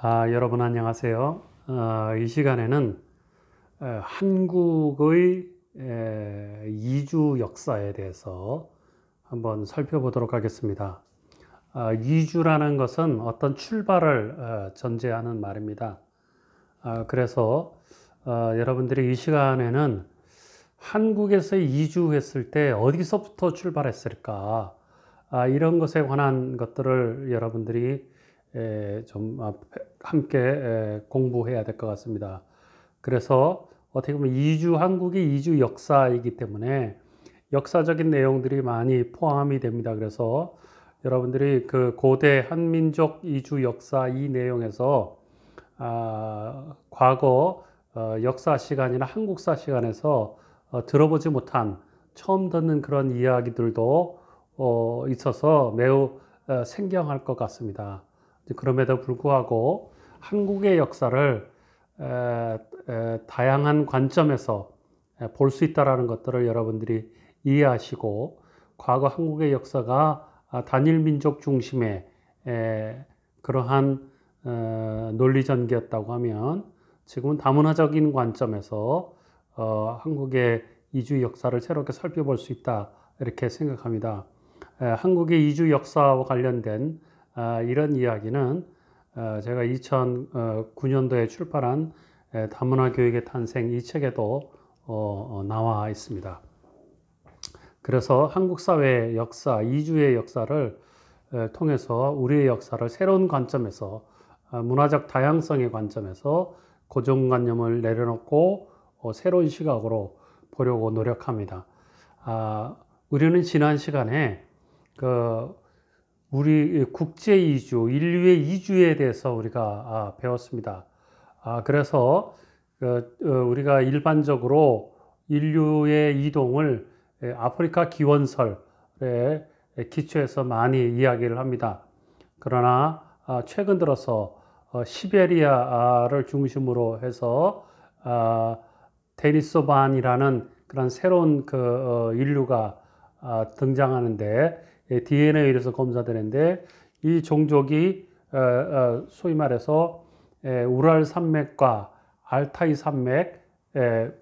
여러분 안녕하세요. 이 시간에는 한국의 이주 역사에 대해서 한번 살펴보도록 하겠습니다. 이주라는 것은 어떤 출발을 전제하는 말입니다. 그래서 여러분들이 이 시간에는 한국에서 이주했을 때 어디서부터 출발했을까? 이런 것에 관한 것들을 여러분들이 좀 함께 공부해야 될 것 같습니다. 그래서 어떻게 보면 한국이 이주 역사이기 때문에 역사적인 내용들이 많이 포함이 됩니다. 그래서 여러분들이 그 고대 한민족 이주 역사 이 내용에서 과거 역사 시간이나 한국사 시간에서 들어보지 못한 처음 듣는 그런 이야기들도 있어서 매우 생경할 것 같습니다. 그럼에도 불구하고 한국의 역사를 다양한 관점에서 볼 수 있다는 것들을 여러분들이 이해하시고 과거 한국의 역사가 단일 민족 중심의 그러한 논리 전개였다고 하면 지금은 다문화적인 관점에서 한국의 이주 역사를 새롭게 살펴볼 수 있다 이렇게 생각합니다. 한국의 이주 역사와 관련된 이런 이야기는 제가 2009년도에 출판한 다문화 교육의 탄생 이 책에도 나와 있습니다. 그래서 한국 사회의 역사, 이주의 역사를 통해서 우리의 역사를 새로운 관점에서 문화적 다양성의 관점에서 고정관념을 내려놓고 새로운 시각으로 보려고 노력합니다. 우리는 지난 시간에 우리 국제 이주, 인류의 이주에 대해서 우리가 배웠습니다. 그래서 우리가 일반적으로 인류의 이동을 아프리카 기원설에 기초해서 많이 이야기를 합니다. 그러나 최근 들어서 시베리아를 중심으로 해서 데니소반이라는 그런 새로운 인류가 등장하는데 DNA에 의해서 검사되는데 이 종족이 소위 말해서 우랄 산맥과 알타이 산맥,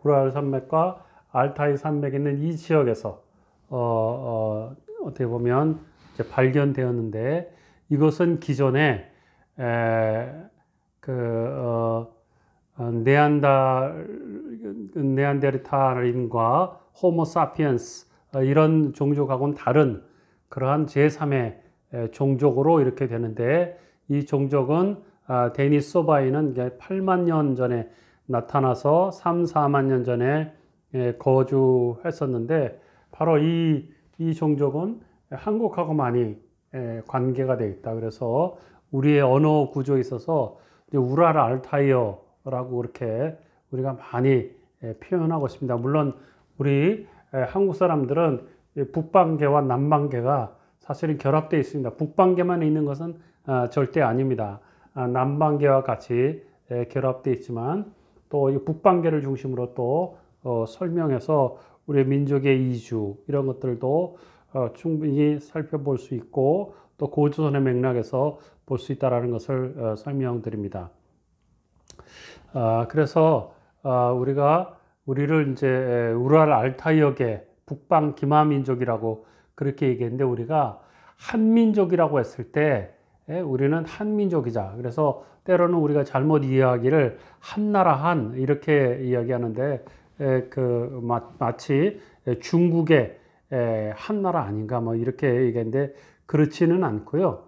우랄 산맥과 알타이 산맥에 있는 이 지역에서 어떻게 보면 이제 발견되었는데 이것은 기존에 네안데르탈인과 호모사피엔스 이런 종족하고는 다른 그러한 제3의 종족으로 이렇게 되는데 이 종족은 데니소바이는 8만 년 전에 나타나서 3, 4만 년 전에 거주했었는데 바로 이 종족은 한국하고 많이 관계가 되어 있다. 그래서 우리의 언어 구조에 있어서 우랄 알타이어라고 그렇게 우리가 많이 표현하고 있습니다. 물론 우리 한국 사람들은 북방계와 남방계가 사실은 결합되어 있습니다. 북방계만 있는 것은 절대 아닙니다. 남방계와 같이 결합되어 있지만 또 이 북방계를 중심으로 또 설명해서 우리 민족의 이주 이런 것들도 충분히 살펴볼 수 있고 또 고조선의 맥락에서 볼 수 있다는 것을 설명드립니다. 그래서 우리를 이제 우랄 알타이어계 북방 기마 민족이라고 그렇게 얘기했는데 우리가 한민족이라고 했을 때 우리는 한민족이자 그래서 때로는 우리가 잘못 이해하기를 한나라 한 이렇게 이야기하는데 마치 중국의 한나라 아닌가 뭐 이렇게 얘기했는데 그렇지는 않고요.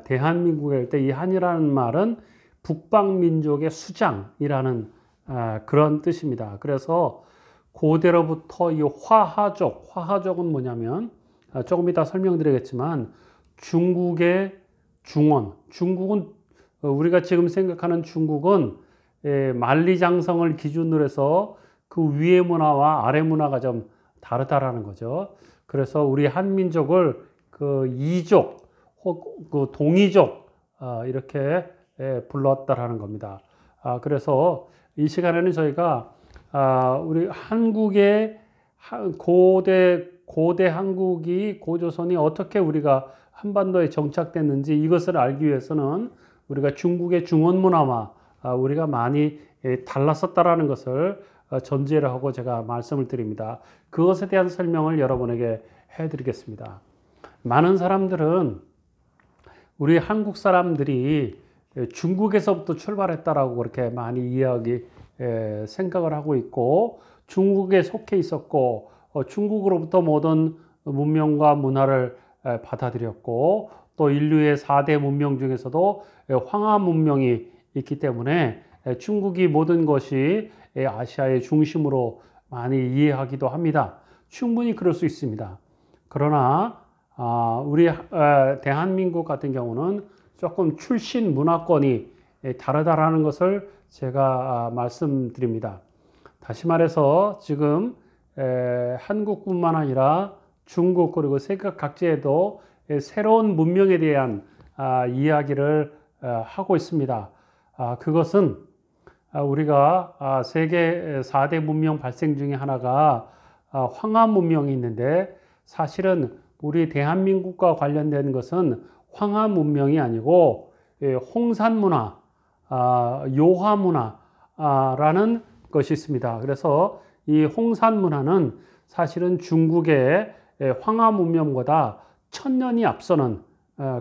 대한민국에 할 때 이 한이라는 말은 북방민족의 수장이라는 그런 뜻입니다. 그래서 고대로부터 이 화하족은 뭐냐면 조금 이따 설명드리겠지만 중국의 중국은 우리가 지금 생각하는 중국은 만리장성을 기준으로 해서 그 위의 문화와 아래 문화가 좀 다르다라는 거죠. 그래서 우리 한민족을 이족 혹 동이족 이렇게 불렀다라는 겁니다. 그래서 이 시간에는 저희가 우리 한국의 고대 한국이 고조선이 어떻게 우리가 한반도에 정착됐는지 이것을 알기 위해서는 우리가 중국의 중원 문화와 우리가 많이 달랐었다라는 것을 전제를 하고 제가 말씀을 드립니다. 그것에 대한 설명을 여러분에게 해드리겠습니다. 많은 사람들은 우리 한국 사람들이 중국에서부터 출발했다라고 그렇게 많이 생각을 하고 있고, 중국에 속해 있었고, 중국으로부터 모든 문명과 문화를 받아들였고, 또 인류의 4대 문명 중에서도 황하 문명이 있기 때문에 중국이 모든 것이 아시아의 중심으로 많이 이해하기도 합니다. 충분히 그럴 수 있습니다. 그러나 우리 대한민국 같은 경우는 조금 출신 문화권이 다르다라는 것을 제가 말씀드립니다. 다시 말해서 지금 한국뿐만 아니라 중국 그리고 세계 각지에도 새로운 문명에 대한 이야기를 하고 있습니다. 그것은 우리가 세계 4대 문명 발생 중에 하나가 황하 문명이 있는데, 사실은 우리 대한민국과 관련된 것은 황하 문명이 아니고 홍산 문화, 요하 문화라는 것이 있습니다. 그래서 이 홍산 문화는 사실은 중국의 황하 문명보다 1000년이 앞서는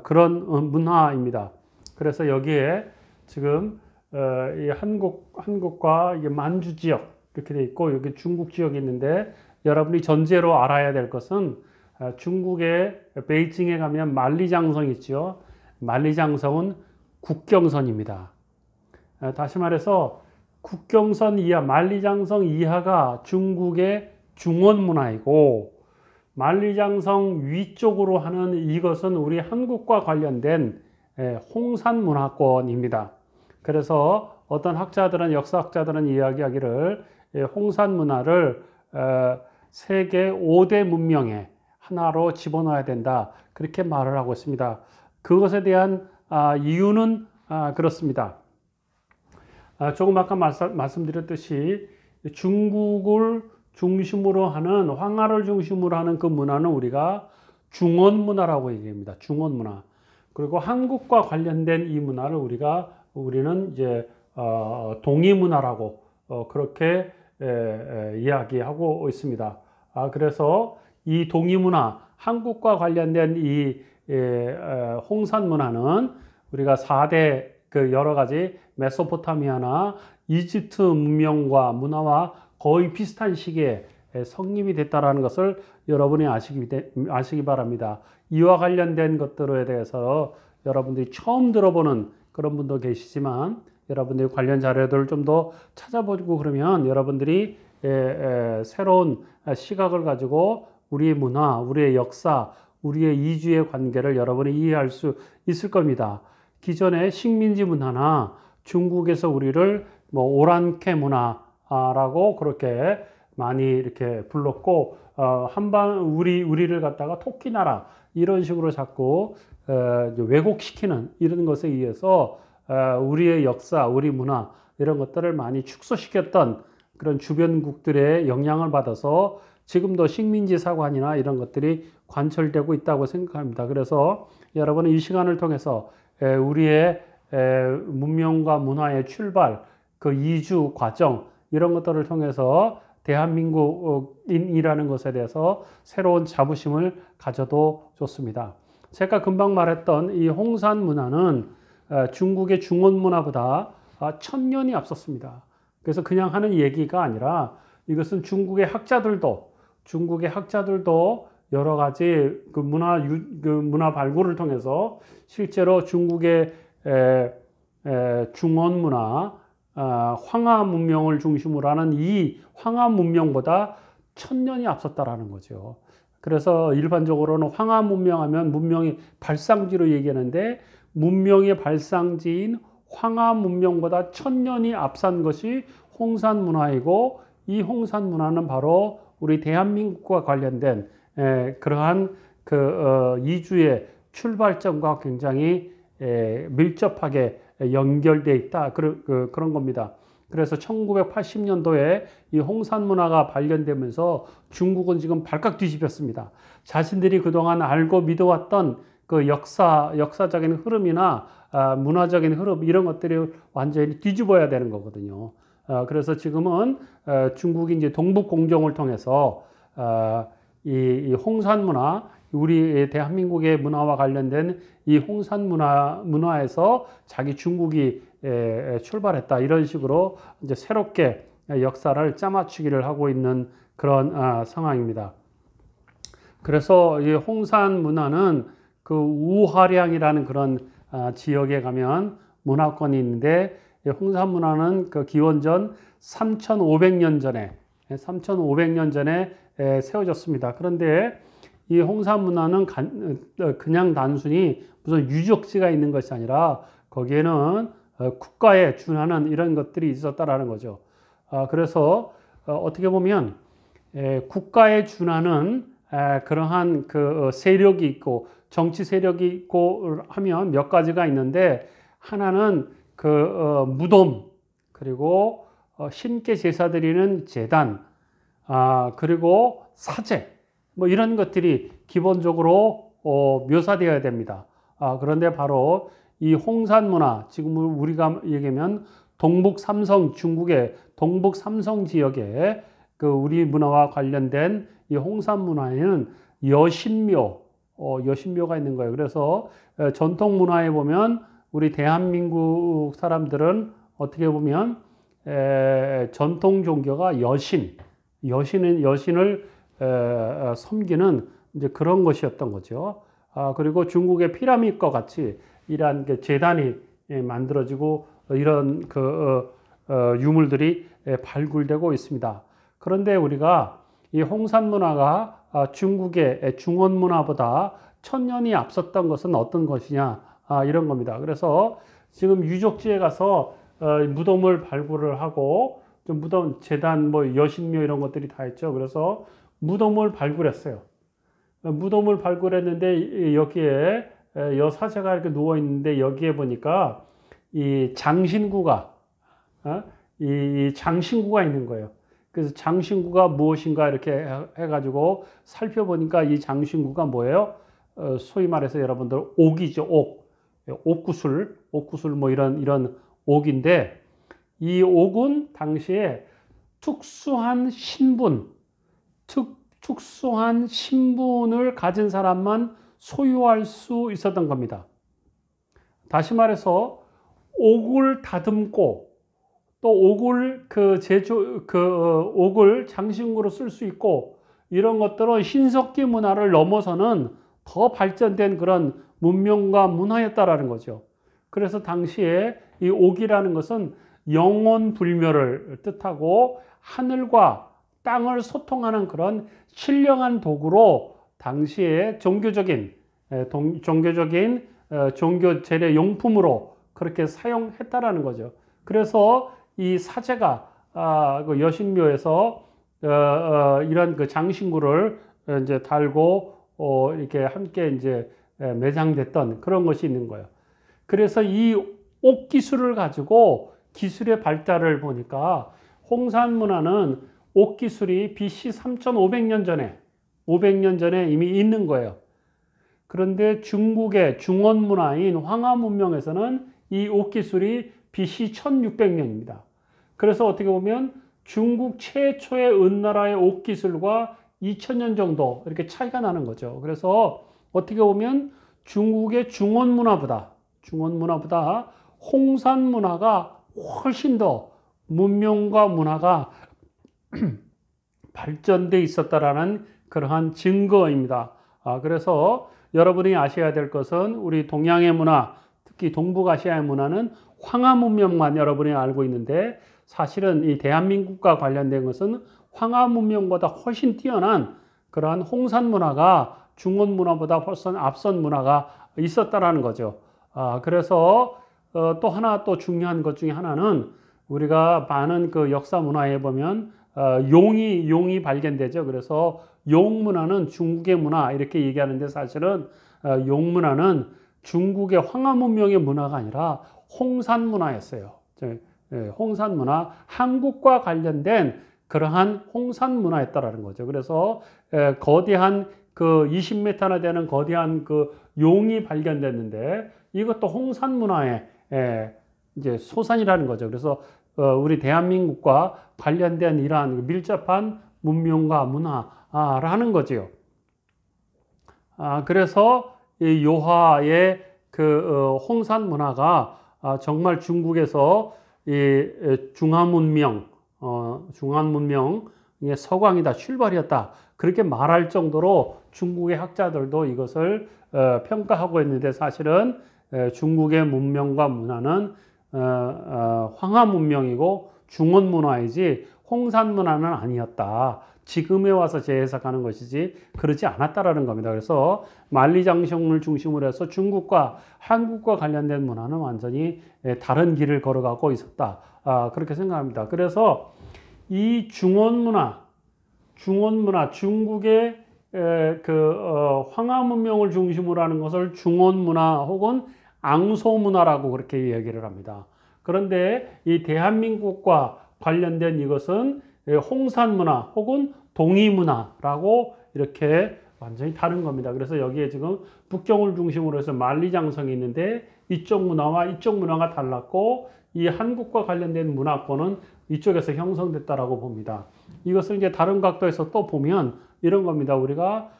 그런 문화입니다. 그래서 여기에 지금 이 한국과 이게 만주 지역 이렇게 돼 있고, 여기 중국 지역이 있는데, 여러분이 전제로 알아야 될 것은 중국의 베이징에 가면 만리장성이 있죠. 만리장성은 국경선입니다. 다시 말해서 국경선 이하, 만리장성 이하가 중국의 중원 문화이고, 만리장성 위쪽으로 하는 이것은 우리 한국과 관련된 홍산 문화권입니다. 그래서 어떤 학자들은, 역사학자들은 이야기하기를 홍산 문화를 세계 5대 문명의 하나로 집어넣어야 된다, 그렇게 말을 하고 있습니다. 그것에 대한 이유는 그렇습니다. 조금 아까 말씀드렸듯이 중국을 중심으로 하는, 황하를 중심으로 하는 그 문화는 우리가 중원 문화라고 얘기합니다. 중원 문화. 그리고 한국과 관련된 이 문화를 우리는 이제 동이 문화라고 그렇게 이야기하고 있습니다. 그래서 이 동이 문화, 한국과 관련된 이 홍산 문화는 우리가 4대 그 여러 가지 메소포타미아나 이집트 문명과 문화와 거의 비슷한 시기에 성립이 됐다라는 것을 여러분이 아시기 바랍니다. 이와 관련된 것들에 대해서 여러분들이 처음 들어보는 그런 분도 계시지만, 여러분들이 관련 자료들을 좀 더 찾아보고 그러면 여러분들이 새로운 시각을 가지고 우리의 문화, 우리의 역사, 우리의 이주의 관계를 여러분이 이해할 수 있을 겁니다. 기존의 식민지 문화나 중국에서 우리를 오랑캐 문화라고 그렇게 많이 이렇게 불렀고, 우리를 갖다가 토끼나라 이런 식으로 자꾸 왜곡시키는 이런 것에 의해서 우리의 역사, 우리 문화 이런 것들을 많이 축소시켰던 그런 주변국들의 영향을 받아서 지금도 식민지 사관이나 이런 것들이 관철되고 있다고 생각합니다. 그래서 여러분은 이 시간을 통해서 우리의 문명과 문화의 출발, 그 이주 과정 이런 것들을 통해서 대한민국인이라는 것에 대해서 새로운 자부심을 가져도 좋습니다. 제가 금방 말했던 이 홍산 문화는 중국의 중원 문화보다 1000년이 앞섰습니다. 그래서 그냥 하는 얘기가 아니라 이것은 중국의 학자들도 여러 가지 그 문화 발굴을 통해서 실제로 중국의 중원 문화, 황하 문명을 중심으로 하는 이 황하 문명보다 1000년이 앞섰다라는 거죠. 그래서 일반적으로는 황하 문명하면 문명의 발상지로 얘기하는데, 문명의 발상지인 황하 문명보다 1000년이 앞선 것이 홍산 문화이고, 이 홍산 문화는 바로 우리 대한민국과 관련된 그러한 이주의 출발점과 굉장히 밀접하게 연결되어 있다, 그런 겁니다. 그래서 1980년도에 이 홍산 문화가 발견되면서 중국은 지금 발칵 뒤집혔습니다. 자신들이 그동안 알고 믿어왔던 그 역사적인 흐름이나 문화적인 흐름 이런 것들이 완전히 뒤집어야 되는 거거든요. 그래서 지금은 중국이 이제 동북공정을 통해서 이 홍산 문화, 우리 대한민국의 문화와 관련된 이 홍산 문화에서 자기 중국이 출발했다 이런 식으로 이제 새롭게 역사를 짜맞추기를 하고 있는 그런 상황입니다. 그래서 이 홍산 문화는 그 우화량이라는 그런 지역에 가면 문화권이 있는데, 홍산 문화는 그 기원전 3,500년 전에 세워졌습니다. 그런데 이 홍산 문화는 그냥 단순히 무슨 유적지가 있는 것이 아니라 거기에는 국가에 준하는 이런 것들이 있었다라는 거죠. 그래서 어떻게 보면 국가에 준하는 그러한 그 세력이 있고 정치 세력이 있고 하면 몇 가지가 있는데, 하나는 그 무덤, 그리고 신께 제사 드리는 제단, 그리고 사제, 뭐 이런 것들이 기본적으로 묘사되어야 됩니다. 그런데 바로 이 홍산 문화, 지금 우리가 얘기하면 중국의 동북 삼성 지역에 그 우리 문화와 관련된 이 홍산 문화에는 여신묘가 있는 거예요. 그래서 전통 문화에 보면 우리 대한민국 사람들은 어떻게 보면 전통 종교가 여신을 섬기는 이제 그런 것이었던 거죠. 그리고 중국의 피라미드과 같이 이러한 제단이 만들어지고 이런 그 유물들이 발굴되고 있습니다. 그런데 우리가 이 홍산 문화가 중국의 중원 문화보다 1000년이 앞섰던 것은 어떤 것이냐, 이런 겁니다. 그래서 지금 유적지에 가서 무덤을 발굴을 하고, 무덤, 제단, 뭐 여신묘 이런 것들이 다 있죠. 그래서 무덤을 발굴했어요. 무덤을 발굴했는데 여기에 여사제가 이렇게 누워 있는데, 여기에 보니까 이 장신구가 있는 거예요. 그래서 장신구가 무엇인가 이렇게 해가지고 살펴보니까 이 장신구가 뭐예요? 소위 말해서 여러분들 옥이죠, 옥. 옥구슬 뭐 이런 옥인데, 이 옥은 당시에 특수한 신분을 가진 사람만 소유할 수 있었던 겁니다. 다시 말해서 옥을 다듬고 또 옥을 옥을 장신구로 쓸 수 있고, 이런 것들은 신석기 문화를 넘어서는 더 발전된 그런 문명과 문화였다라는 거죠. 그래서 당시에 이 옥이라는 것은 영혼 불멸을 뜻하고 하늘과 땅을 소통하는 그런 신령한 도구로 당시에 종교적인 종교 재래 용품으로 그렇게 사용했다라는 거죠. 그래서 이 사제가 그 여신묘에서 이런 그 장신구를 이제 달고 이렇게 함께 이제 매장됐던 그런 것이 있는 거예요. 그래서 이 옥 기술을 가지고 기술의 발달을 보니까 홍산 문화는 옥 기술이 BC 3,500년 전에 이미 있는 거예요. 그런데 중국의 중원 문화인 황하 문명에서는 이 옥 기술이 BC 1600년입니다. 그래서 어떻게 보면 중국 최초의 은나라의 옥 기술과 2000년 정도 이렇게 차이가 나는 거죠. 그래서 어떻게 보면 중국의 중원 문화보다 홍산 문화가 훨씬 더 문명과 문화가 발전돼 있었다라는 그러한 증거입니다. 그래서 여러분이 아셔야 될 것은 우리 동양의 문화, 특히 동북아시아의 문화는 황하 문명만 여러분이 알고 있는데, 사실은 이 대한민국과 관련된 것은 황하 문명보다 훨씬 뛰어난 그러한 홍산 문화가 중원 문화보다 훨씬 앞선 문화가 있었다라는 거죠. 그래서 또 하나 또 중요한 것 중에 하나는 우리가 많은 그 역사 문화에 보면 용이 발견되죠. 그래서 용 문화는 중국의 문화 이렇게 얘기하는데, 사실은 용 문화는 중국의 황하 문명의 문화가 아니라 홍산 문화였어요. 홍산 문화, 한국과 관련된 그러한 홍산 문화였다라는 거죠. 그래서 거대한 그 20m나 되는 거대한 그 용이 발견됐는데, 이것도 홍산 문화의 이제 소산이라는 거죠. 그래서 우리 대한민국과 관련된 이러한 밀접한 문명과 문화라는 거지요. 그래서 이 요하의 그 홍산 문화가 정말 중국에서 이 중한 문명의 서광이다, 출발이었다. 그렇게 말할 정도로 중국의 학자들도 이것을 평가하고 있는데, 사실은 중국의 문명과 문화는 황하 문명이고 중원 문화이지 홍산 문화는 아니었다. 지금에 와서 재해석하는 것이지 그렇지 않았다라는 겁니다. 그래서 만리장성을 중심으로 해서 중국과 한국과 관련된 문화는 완전히 다른 길을 걸어가고 있었다. 그렇게 생각합니다. 그래서 이 중원 문화, 중국의 황하 문명을 중심으로 하는 것을 중원 문화 혹은 앙소 문화라고 그렇게 이야기를 합니다. 그런데 이 대한민국과 관련된 이것은 홍산 문화 혹은 동이 문화라고 이렇게 완전히 다른 겁니다. 그래서 여기에 지금 북경을 중심으로 해서 만리장성이 있는데 이쪽 문화와 이쪽 문화가 달랐고, 이 한국과 관련된 문화권은 이쪽에서 형성됐다라고 봅니다. 이것을 이제 다른 각도에서 또 보면 이런 겁니다. 우리가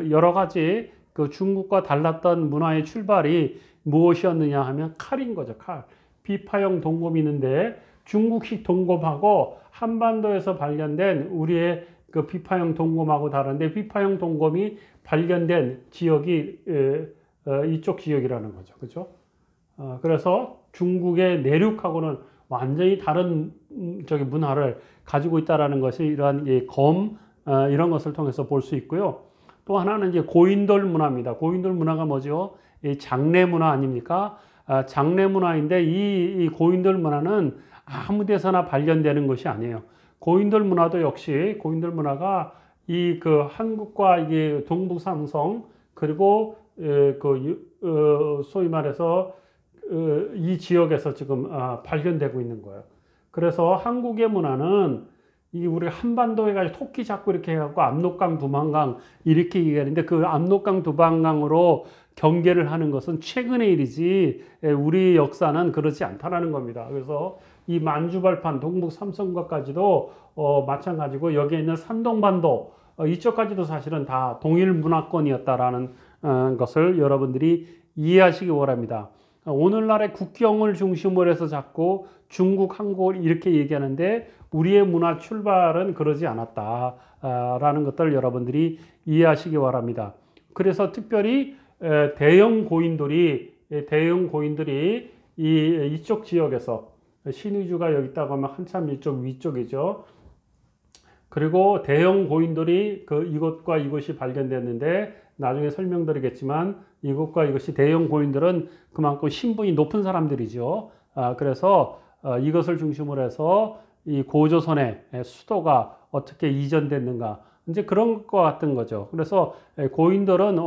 여러 가지 그 중국과 달랐던 문화의 출발이 무엇이었느냐 하면 칼인 거죠. 칼. 비파형 동검이 있는데 중국식 동검하고 한반도에서 발견된 우리의 그 비파형 동검하고 다른데, 비파형 동검이 발견된 지역이 이쪽 지역이라는 거죠. 그렇죠? 그래서 중국의 내륙하고는 완전히 다른 문화를 가지고 있다라는 것이 이러한 이런 것을 통해서 볼 수 있고요. 또 하나는 이제 고인돌 문화입니다. 고인돌 문화가 뭐죠? 이 장례 문화 아닙니까? 장례 문화인데 이 고인돌 문화는 아무 데서나 발견되는 것이 아니에요. 고인돌 문화도 역시 고인돌 문화가 이 그 한국과 이게 동북삼성 그리고 소위 말해서 이 지역에서 지금 발견되고 있는 거예요. 그래서 한국의 문화는 이 우리 한반도에 가지고 토끼 잡고 이렇게 해갖고 압록강, 두만강 이렇게 얘기하는데, 그 압록강, 두만강으로 경계를 하는 것은 최근의 일이지 우리 역사는 그렇지 않다라는 겁니다. 그래서 이 만주발판, 동북 삼성과까지도 마찬가지고, 여기에 있는 산동반도 이쪽까지도 사실은 다 동일 문화권이었다라는 것을 여러분들이 이해하시기 바랍니다. 오늘날의 국경을 중심으로 해서 자꾸 중국, 한국을 이렇게 얘기하는데 우리의 문화 출발은 그러지 않았다라는 것들 여러분들이 이해하시기 바랍니다. 그래서 특별히 대형 고인돌이 이쪽 지역에서, 신의주가 여기 있다고 하면 한참 이쪽 위쪽이죠. 그리고 대형 고인돌이 이것과 이것이 발견됐는데, 나중에 설명드리겠지만 이것과 이것이, 대형 고인돌은 그만큼 신분이 높은 사람들이죠. 그래서 이것을 중심으로 해서 이 고조선의 수도가 어떻게 이전됐는가, 이제 그런 것 같은 거죠. 그래서 고인돌은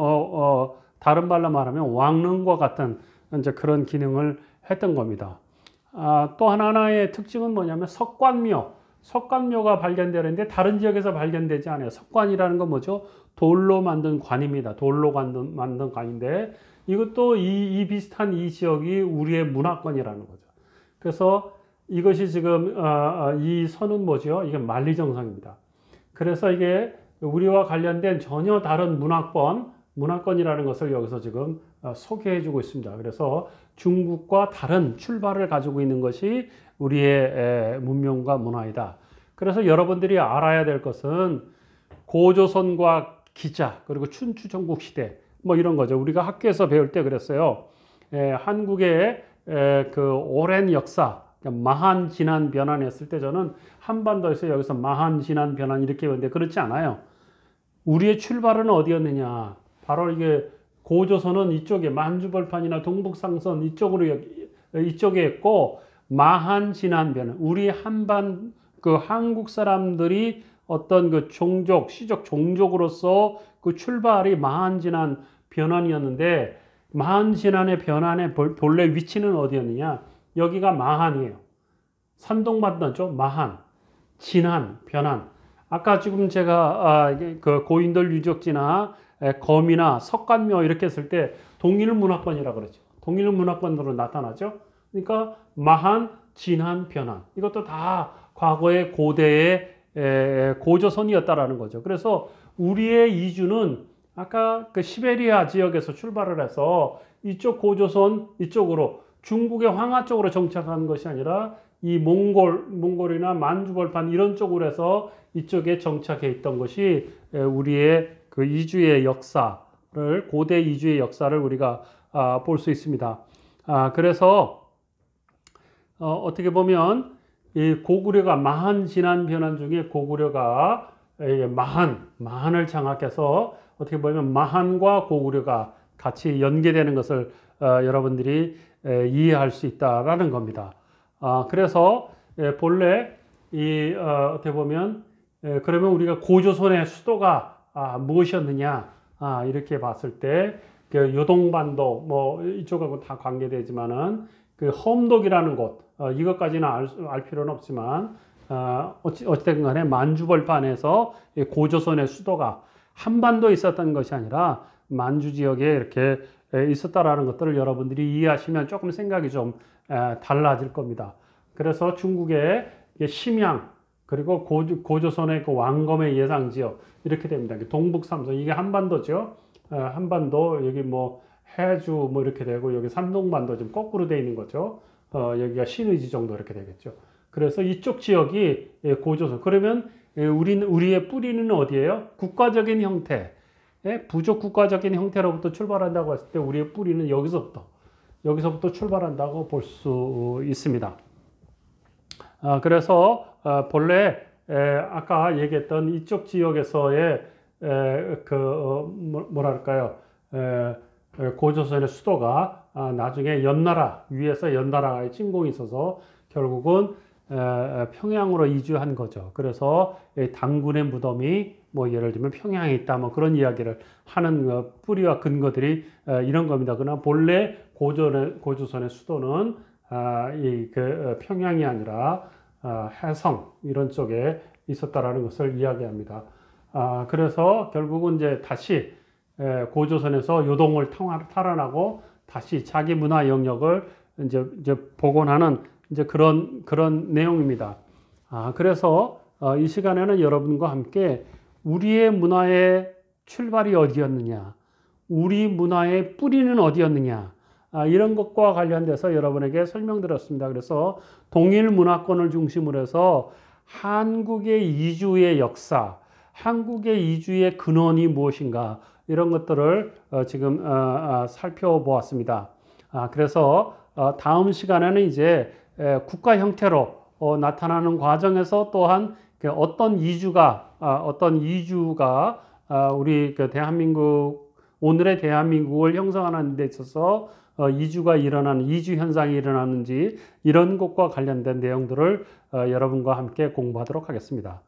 다른 말로 말하면 왕릉과 같은 이제 그런 기능을 했던 겁니다. 또 하나의 특징은 뭐냐면 석관묘가 발견되는데 다른 지역에서 발견되지 않아요. 석관이라는 건 뭐죠? 돌로 만든 관입니다. 돌로 만든 관인데, 이것도 이 비슷한 이 지역이 우리의 문화권이라는 거죠. 그래서 이것이 지금 이 선은 뭐죠? 이게 만리장성입니다. 그래서 이게 우리와 관련된 전혀 다른 문화권이라는 것을 여기서 지금 소개해 주고 있습니다. 그래서 중국과 다른 출발을 가지고 있는 것이 우리의 문명과 문화이다. 그래서 여러분들이 알아야 될 것은 고조선과 기자, 그리고 춘추 전국시대 뭐 이런 거죠. 우리가 학교에서 배울 때 그랬어요. 한국의 그 오랜 역사, 마한 진한 변환했을 때 저는 한반도에서 여기서 마한 진한 변환 이렇게 했는데, 그렇지 않아요. 우리의 출발은 어디였느냐? 바로 이게 고조선은 이쪽에 만주벌판이나 동북상선 이쪽에 있고, 마한 진한 변환, 우리 한국 사람들이 어떤 그 시적 종족으로서 그 출발이 마한 진한 변환이었는데, 마한 진한의 변환의 본래 위치는 어디였느냐? 여기가 마한이에요. 산동반도죠. 마한, 진한, 변환. 아까 지금 제가 그 고인돌 유적지나 검이나 석관묘 이렇게 했을 때 동일 문화권이라고 그러죠. 동일 문화권으로 나타나죠. 그러니까 마한, 진한, 변한. 이것도 다 과거의 고대의 고조선이었다라는 거죠. 그래서 우리의 이주는 아까 그 시베리아 지역에서 출발을 해서 이쪽 고조선 이쪽으로 중국의 황하 쪽으로 정착한 것이 아니라 이 몽골이나 만주벌판 이런 쪽으로 해서 이쪽에 정착해 있던 것이 우리의 그 이주의 역사를, 고대 이주의 역사를 우리가 볼 수 있습니다. 그래서 어떻게 보면 이 고구려가 마한, 진한, 변한 중에 고구려가 마한을 장악해서 어떻게 보면 마한과 고구려가 같이 연계되는 것을 여러분들이 이해할 수 있다라는 겁니다. 그래서 본래 어떻게 보면 그러면 우리가 고조선의 수도가 무엇이었느냐 이렇게 봤을 때 그 요동반도 뭐 이쪽하고 다 관계되지만은 그 험독이라는 곳 이것까지는 알 필요는 없지만 어찌됐든 간에 만주벌판에서 고조선의 수도가 한반도에 있었던 것이 아니라 만주 지역에 이렇게 있었다라는 것들을 여러분들이 이해하시면 조금 생각이 좀 달라질 겁니다. 그래서 중국의 심양 그리고 고조선의 그 왕검의 예상 지역 이렇게 됩니다. 동북 삼성 이게 한반도죠. 한반도 여기 뭐 해주 뭐 이렇게 되고 여기 산동반도 좀 거꾸로 되어 있는 거죠. 여기가 신의지 정도 이렇게 되겠죠. 그래서 이쪽 지역이 고조선. 그러면 우리의 뿌리는 어디예요? 국가적인 형태, 부족 국가적인 형태로부터 출발한다고 했을 때 우리의 뿌리는 여기서부터 출발한다고 볼 수 있습니다. 그래서 본래 아까 얘기했던 이쪽 지역에서의 뭐랄까요? 고조선의 수도가 나중에 연나라 위에서 연나라의 침공이 있어서 결국은 평양으로 이주한 거죠. 그래서 당군의 무덤이 뭐 예를 들면 평양에 있다 뭐 그런 이야기를 하는 뿌리와 근거들이 이런 겁니다. 그러나 본래 고조선의 수도는 평양이 아니라 해성 이런 쪽에 있었다라는 것을 이야기합니다. 그래서 결국은 이제 다시 고조선에서 요동을 탈환하고 다시 자기 문화 영역을 이제 복원하는 이제 그런 내용입니다. 그래서 이 시간에는 여러분과 함께 우리의 문화의 출발이 어디였느냐, 우리 문화의 뿌리는 어디였느냐, 이런 것과 관련돼서 여러분에게 설명드렸습니다. 그래서 동일 문화권을 중심으로 해서 한국의 이주의 역사, 한국의 이주의 근원이 무엇인가 이런 것들을 지금 살펴보았습니다. 그래서 다음 시간에는 이제 국가 형태로 나타나는 과정에서 또한 어떤 이주가 우리 그 오늘의 대한민국을 형성하는 데 있어서 이주 현상이 일어나는지 이런 것과 관련된 내용들을 여러분과 함께 공부하도록 하겠습니다.